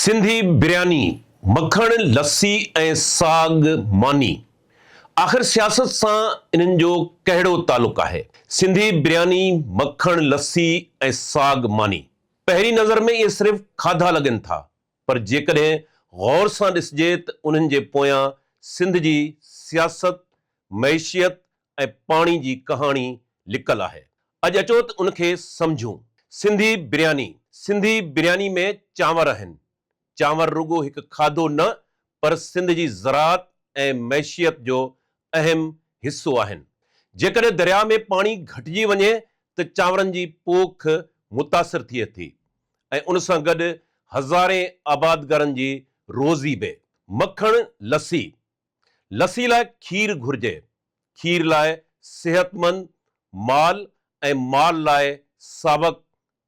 सिंधी बिरयानी, मखण, लस्सी ऐं साग मानी। आख़िर सियासत सां इन्हनि जो कहिड़ो तालुक़ु आहे? सिंधी बिरयानी, मखण, लस्सी ऐं साग मानी। पहिरीं नज़र में इहे सिर्फ़ खाधा लॻनि था, पर जेकॾहिं गौर सां ॾिसिजे त उन्हनि जे पोयां सिंध जी सियासत, मैशियत ऐं पाणी जी कहाणी लिकल आहे। अॼु अचो त उनखे सम्झूं। सिंधी बिरयानी में चांवर आहिनि। चांवर रुगो हिकु खाधो न, पर सिंध जी ज़राअत ऐं मैशियत जो अहम हिसो आहिनि। जेकॾहिं दरिया में पाणी घटिजी वञे त चांवरनि जी पोख मुतासिर थिए थी ऐं उन सां गॾु हज़ारे आबादगारनि जी रोज़ी बि। मखण, लस्सी लाइ खीर घुर्जे, खीर लाइ सिहतमंद माल ऐं माल लाइ साबक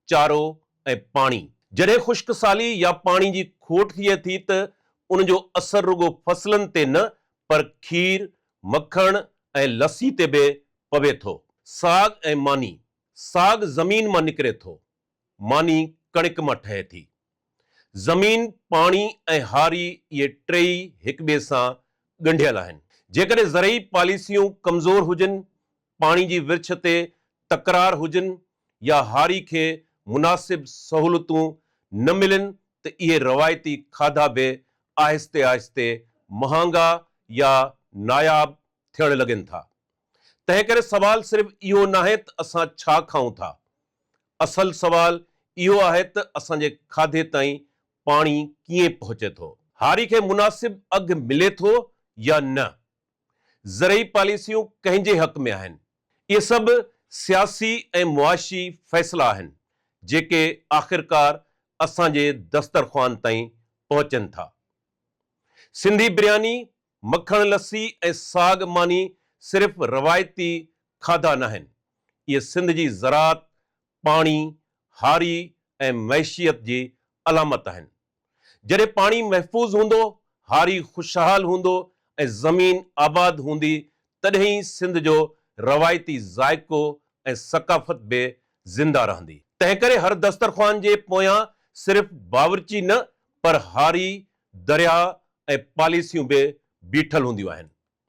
चारो ऐं पाणी। जॾहिं ख़ुश्क साली या पाणी जी खोट थिए थी त उन जो असर रुगो फसलनि ते न, पर खीर, मखण ऐं लस्सी ते बि पवे थो। साग ऐं मानी। साग ज़मीन मां निकिरे थो, मानी कणिक मां ठहे थी। ज़मीन, पाणी ऐं हारी इहे टई हिक ॿिए सां ॻंढियल आहिनि। जेकॾहिं ज़रई पॉलिसियूं कमज़ोर हुजनि, पाणी जी विर्छ ते तकरार हुजनि या हारी खे मुनासिब सहूलतूं न मिलनि त इहे रवायती खाधा बि आहिस्ते आहिस्ते महांगा या नायाब थियण लॻनि था। तंहिं करे सवाल सिर्फ़ इहो नाहे त असां छा खाऊं था। असल सवाल इहो आहे त असांजे खाधे ताईं पाणी कीअं पहुचे थो। हारी खे मुनासिब अघु मिले थो या न। ज़रई पॉलिसियूं कंहिंजे हक़ में आहिनि। इहे सभु सियासी ऐं मुआशी फ़ैसिला आहिनि जेके आख़िरकार असांजे दस्तरख़्वान ताईं पहुचनि था। सिंधी बिरयानी, मखण, लस्सी ऐं साग मानी सिर्फ़ रवायती खाधा न आहिनि। इहे सिंध जी ज़राअत, पाणी, हारी ऐं मैशियत जी अलामत आहिनि। जॾहिं पाणी महफ़ूज़ हूंदो, हारी ख़ुशहाल हूंदो ऐं ज़मीन आबाद हूंदी, तॾहिं सिंध जो रवायती ज़ाइक़ो ऐं सक़ाफ़त बि ज़िंदा रहंदी। तंहिं करे हर दस्तरख़्वान जे पोयां सिर्फ़ बावरची न, पर हारी, दरिया ऐं पॉलिसियूं बि बीठल हूंदियूं आहिनि।